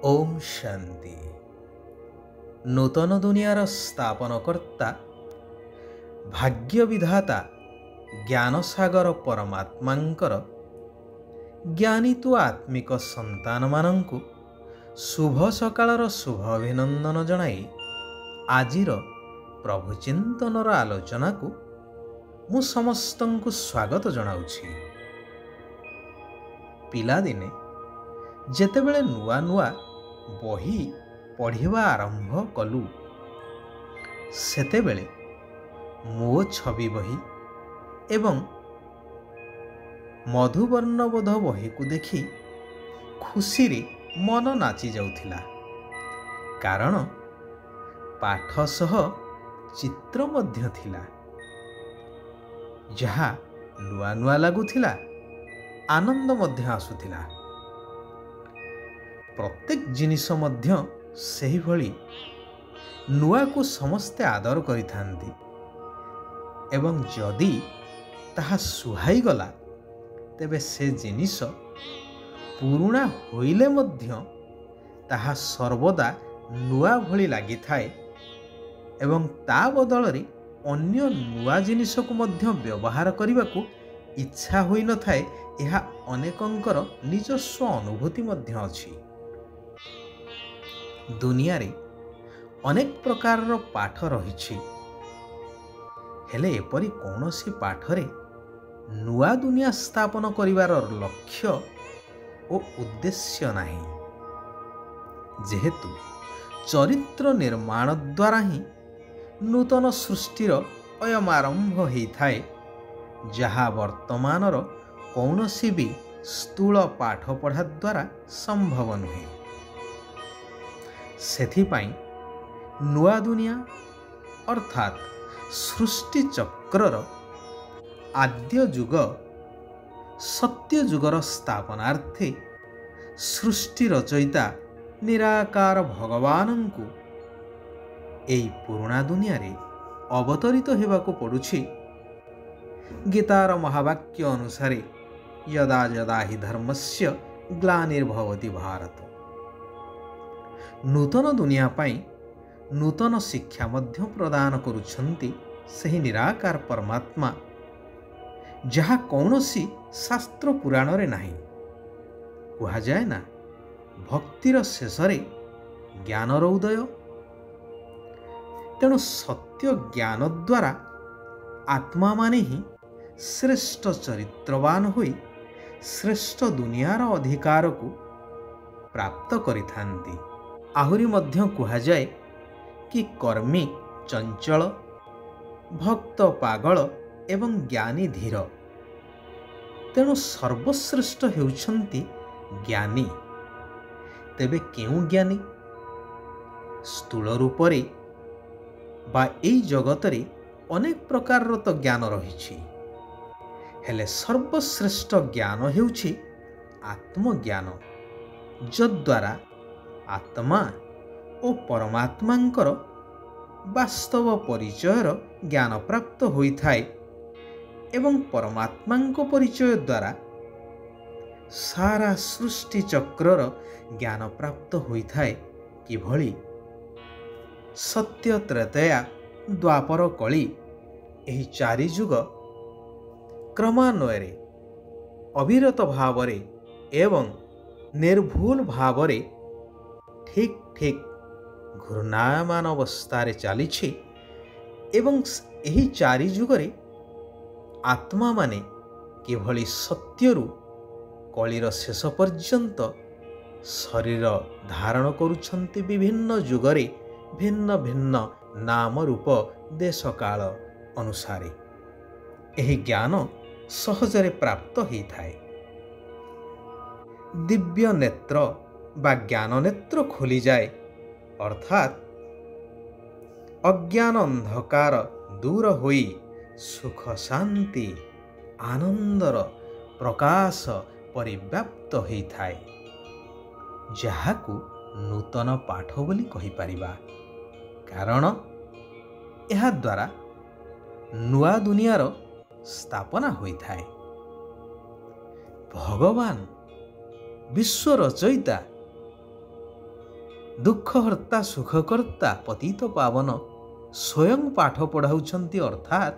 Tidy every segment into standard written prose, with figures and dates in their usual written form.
ओम शांति। नूतन दुनियार स्थापनकर्ता भाग्य विधाता ज्ञानसागर परमात्मांकर ज्ञानीतु आत्मिक संतान मानंकु शुभ सकाळर शुभ अभिनंदन जणाई आजिर प्रभु चिंतनर आलोचना को मु समस्तंकु स्वागत जणाउछि। पिलादिने जेतेबेले नुआ नुआ बही पढ़िबा आरंभ कलु सेतेबेले मो छवि बही एवं मधुवर्णबोध बही को देखि खुशी रे मन नाची जाउथिला, कारण पाठ सह चित्र मध्य थिला जहा नुआ नुआ लागुथिला, आनंद मध्य आसुथिला। प्रत्येक जिनिष मध्य सही भली नुआ को समस्ते आदर करिथांती एवं जदि ताहा सुहाई गला तेबे से जिनिष पुरुणा होइले मध्य ताहा सर्वदा नुआ भली लागि थाए एवं ता बदल रे अन्य नुआ जिनिष को मध्य व्यवहार करने को इच्छा होई न थाए। यह अनेकंकर निजस्व अनुभूति मध्य अछि। दुनिया रे अनेक प्रकार पाठ रही, हेले एपरी कौनसी पाठ रे नुआ दुनिया स्थापन करिवार लक्ष्य ओ उद्देश्य नाही, जेहेतु चरित्र निर्माण द्वारा ही नूतन सृष्टिर अयम आरंभ होई थाए, जहा वर्तमानर कौनसी भी स्थूल पाठ पढ़ा द्वारा संभव नुहे। सेथिपाई नुआ दुनिया अर्थात सृष्टि चक्रर आद्य जुग सत्य जुगर स्थापनार्थे सृष्टि रचयिता निराकार भगवान को एई पुराणा दुनिया रे अवतरित हेबाको पड़ुछि। गीतार महावाक्य अनुसारे यदा यदा हि धर्मस्य ग्लानिर्भवति भारत। नूतन दुनिया पाई नूतन शिक्षा मध्य प्रदान करुछन्ति सही निराकार परमात्मा, जहा कौनसी शास्त्र पुराण रे नाही। कहा जाए ना, भक्तिर शेषरे ज्ञानर उदय। तेणु सत्य ज्ञान द्वारा आत्मा माने ही श्रेष्ठ चरित्रवान होई श्रेष्ठ दुनियार अधिकार को प्राप्त करिथांती। आहुरी मध्य कहा जाए कि कर्मी चंचल, भक्त पागल एवं ज्ञानी धीर। तेणु सर्वश्रेष्ठ हेउछन्ति ज्ञानी। तेबे केउ ज्ञानी? स्थूल रूपरे बा एई जगतरे अनेक प्रकार तो ज्ञान रही, हेले सर्वश्रेष्ठ ज्ञान हेउछि आत्मज्ञान, जद्वारा आत्मा ओ परमात्मांकर वास्तव परिचयर ज्ञान प्राप्त होइथाए एवं परमात्मांक परिचय द्वारा सारा सृष्टि चक्रर ज्ञान प्राप्त होइथाए। किभଳି सत्य त्रेतया द्वापर कली एही चारि जुग क्रमान्वये अविरत भावरे एवं निर्भूल भावरे ठीक ठीक घूर्णायमान अवस्थारे चलीछि एवं एही चारि जुगरे आत्मा माने किभଳି सत्यरु कलिर शेष पर्यंत शरीर धारण करुछन्ति। विभिन्न जुगरे भिन्न भिन्न नाम रूप देश काल अनुसारे एही ज्ञान सहजरे प्राप्त होई थाए। दिव्य नेत्र बा ज्ञान नेत्र खोली जाए, अर्थात अज्ञान अंधकार दूर होई सुख शांति आनंदर प्रकाश परिव्याप्त होई थाए, जहाकु नूतन पाठ बोली कहि परिबा। कारण एहा द्वारा नुआ दुनियार स्थापना होई थाए। भगवान विश्व रचयिता ଦୁଃଖହର୍ତ୍ତା ସୁଖକର୍ତ୍ତା ପତିତ ପାବନ ସ୍ୱୟଂ ପାଠ ପଢ଼ାଉଛନ୍ତି, ଅର୍ଥାତ୍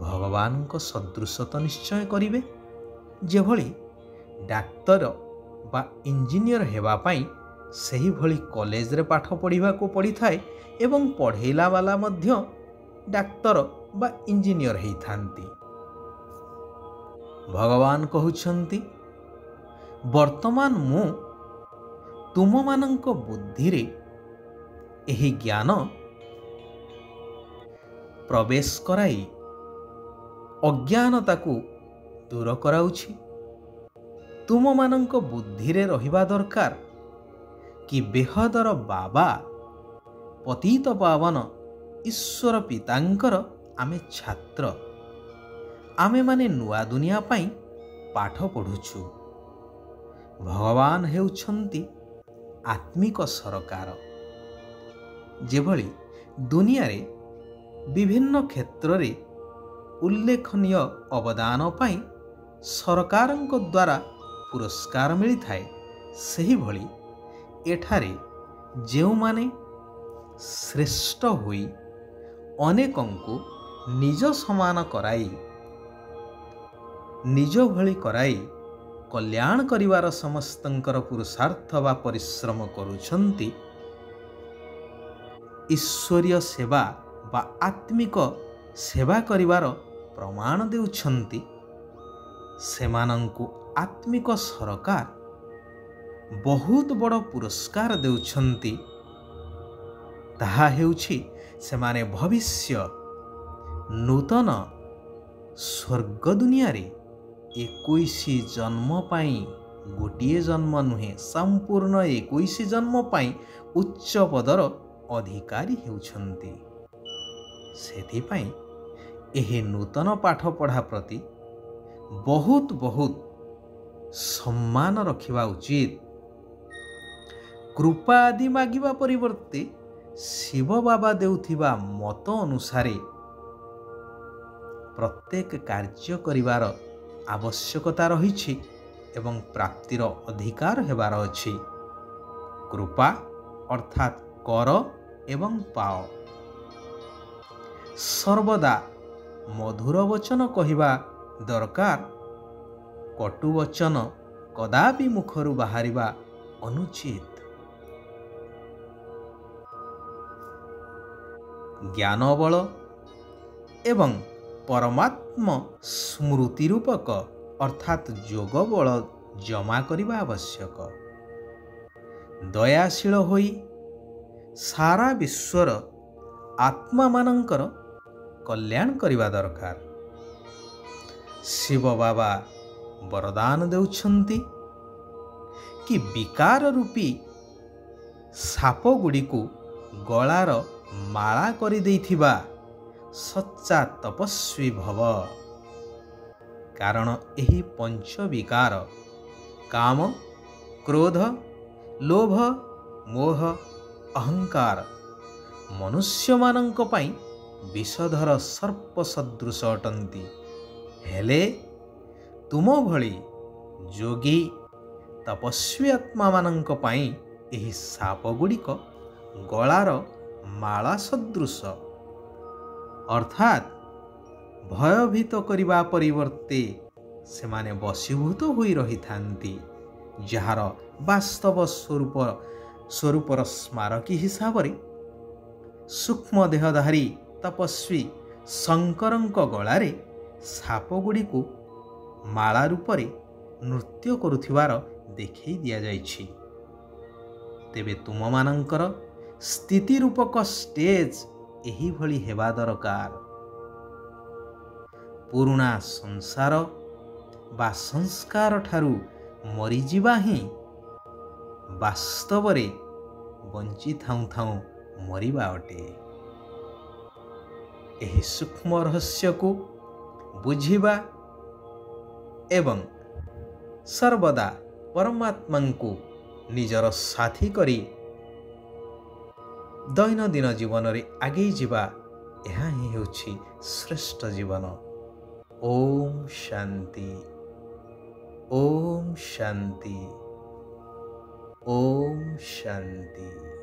ଭଗବାନଙ୍କ ସଦୃଶ ତ ନିଶ୍ଚୟ କରିବେ। ଯେଭଳି ଡାକ୍ତର ବା ଇଞ୍ଜିନିୟର ହେବା ପାଇଁ ସେହିଭଳି କଲେଜରେ ପାଠ ପଢ଼ିବାକୁ ପଡ଼ିଥାଏ ଏବଂ ପଢ଼େଇଲା ବାଲା ମଧ୍ୟ ଡାକ୍ତର ବା ଇଞ୍ଜିନିୟର ହେଇଥାନ୍ତି। ଭଗବାନ କହୁଛନ୍ତି, ବର୍ତ୍ତମାନ ମୁଁ ତୁମମାନଙ୍କ ବୁଦ୍ଧିରେ ଏହି ଜ୍ଞାନ ପ୍ରବେଶ କରାଇ ଅଜ୍ଞାନତାକୁ ଦୂର କରାଉଛି। ତୁମମାନଙ୍କ ବୁଦ୍ଧିରେ ରହିବା ଦରକାର କି ବେହଦର ବାବା ପତିତ ପାବନ ଈଶ୍ୱର ପିତାଙ୍କର ଆମେ ଛାତ୍ର, ଆମେମାନେ ନୂଆ ଦୁନିଆ ପାଇଁ ପାଠ ପଢ଼ୁଛୁ। ଭଗବାନ ହେଉଛନ୍ତି ଆତ୍ମିକ ସରକାର। ଯେଭଳି ଦୁନିଆରେ ବିଭିନ୍ନ କ୍ଷେତ୍ରରେ ଉଲ୍ଲେଖନୀୟ ଅବଦାନ ପାଇଁ ସରକାରଙ୍କ ଦ୍ୱାରା ପୁରସ୍କାର ମିଳିଥାଏ, ସେହିଭଳି ଏଠାରେ ଯେଉଁମାନେ ଶ୍ରେଷ୍ଠ ହୋଇ ଅନେକଙ୍କୁ ନିଜ ସମାନ କରାଇ ନିଜ ଭଳି କରାଇ କଲ୍ୟାଣ କରିବାର ସମସ୍ତଙ୍କର ପୁରୁଷାର୍ଥ ବା ପରିଶ୍ରମ କରୁଛନ୍ତି, ଈଶ୍ୱରୀୟ ସେବା ବା ଆତ୍ମିକ ସେବା କରିବାର ପ୍ରମାଣ ଦେଉଛନ୍ତି, ସେମାନଙ୍କୁ ଆତ୍ମିକ ସରକାର ବହୁତ ବଡ଼ ପୁରସ୍କାର ଦେଉଛନ୍ତି। ତାହା ହେଉଛି ସେମାନେ ଭବିଷ୍ୟ ନୂତନ ସ୍ୱର୍ଗ ଦୁନିଆରେ 21 ଜନ୍ମ ପାଇଁ, ଗୋଟିଏ ଜନ୍ମ ନୁହେଁ, ସମ୍ପୂର୍ଣ୍ଣ 21 ଜନ୍ମ ପାଇଁ ଉଚ୍ଚ ପଦର ଅଧିକାରୀ ହେଉଛନ୍ତି। ସେଥିପାଇଁ ଏହି ନୂତନ ପାଠପଢ଼ା ପ୍ରତି ବହୁତ ସମ୍ମାନ ରଖିବା ଉଚିତ। କୃପା ଆଦି ମାଗିବା ପରିବର୍ତ୍ତେ ଶିବ ବାବା ଦେଉଥିବା ମତ ଅନୁସାରେ ପ୍ରତ୍ୟେକ କାର୍ଯ୍ୟ କରିବାର ଆବଶ୍ୟକତା ରହିଛି ଏବଂ ପ୍ରାପ୍ତିର ଅଧିକାର ହେବାର ଅଛି। କୃପା ଅର୍ଥାତ୍ କର ଏବଂ ପାଅ। ସର୍ବଦା ମଧୁର ବଚନ କହିବା ଦରକାର। କଟୁ ବଚନ କଦାପି ମୁଖରୁ ବାହାରିବା ଅନୁଚିତ। ଜ୍ଞାନ ବଳ ଏବଂ ପରମାତ୍ମ ସ୍ମୃତି ରୂପକ ଅର୍ଥାତ୍ ଯୋଗ ବଳ ଜମା କରିବା ଆବଶ୍ୟକ। ଦୟାଶୀଳ ହୋଇ ସାରା ବିଶ୍ୱର ଆତ୍ମାମାନଙ୍କର କଲ୍ୟାଣ କରିବା ଦରକାର। ଶିବ ବାବା ବରଦାନ ଦେଉଛନ୍ତି କି ବିକାର ରୂପୀ ସାପ ଗୁଡ଼ିକୁ ଗଳାର ମାଳା କରିଦେଇଥିବା ସଚ୍ଚା ତପସ୍ୱୀ ଭବ। କାରଣ ଏହି ପଞ୍ଚ ବିକାର କାମ, କ୍ରୋଧ, ଲୋଭ, ମୋହ, ଅହଙ୍କାର ମନୁଷ୍ୟମାନଙ୍କ ପାଇଁ ବିଷଧର ସର୍ପ ସଦୃଶ ଅଟନ୍ତି। ହେଲେ ତୁମ ଭଳି ଯୋଗୀ ତପସ୍ୱୀ ଆତ୍ମାମାନଙ୍କ ପାଇଁ ଏହି ସାପ ଗୁଡ଼ିକ ଗଳାର ମାଳା ସଦୃଶ, ଅର୍ଥାତ୍ ଭୟଭୀତ କରିବା ପରିବର୍ତ୍ତେ ସେମାନେ ବଶୀଭୂତ ହୋଇ ରହିଥାନ୍ତି, ଯାହାର ବାସ୍ତବ ସ୍ୱରୂପର ସ୍ମାରକୀ ହିସାବରେ ସୂକ୍ଷ୍ମ ଦେହଧାରୀ ତପସ୍ୱୀ ଶଙ୍କରଙ୍କ ଗଳାରେ ସାପ ଗୁଡ଼ିକୁ ମାଳା ରୂପରେ ନୃତ୍ୟ କରୁଥିବାର ଦେଖାଇ ଦିଆଯାଇଛି। ତେବେ ତୁମମାନଙ୍କର ସ୍ଥିତି ରୂପକ ଷ୍ଟେଜ ଏହିଭଳି ହେବା ଦରକାର। ପୁରୁଣା ସଂସାର ବା ସଂସ୍କାର ଠାରୁ ମରିଯିବା ହିଁ ବାସ୍ତବରେ ବଞ୍ଚିଥାଉଁ ଥାଉଁ ମରିବା ଅଟେ। ଏହି ସୂକ୍ଷ୍ମ ରହସ୍ୟକୁ ବୁଝିବା ଏବଂ ସର୍ବଦା ପରମାତ୍ମାଙ୍କୁ ନିଜର ସାଥୀ କରି ଦୈନନ୍ଦିନ ଜୀବନରେ ଆଗେଇ ଯିବା, ଏହା ହିଁ ହେଉଛି ଶ୍ରେଷ୍ଠ ଜୀବନ। ଓମ୍ ଶାନ୍ତି, ଓମ୍ ଶାନ୍ତି। ओम शांति।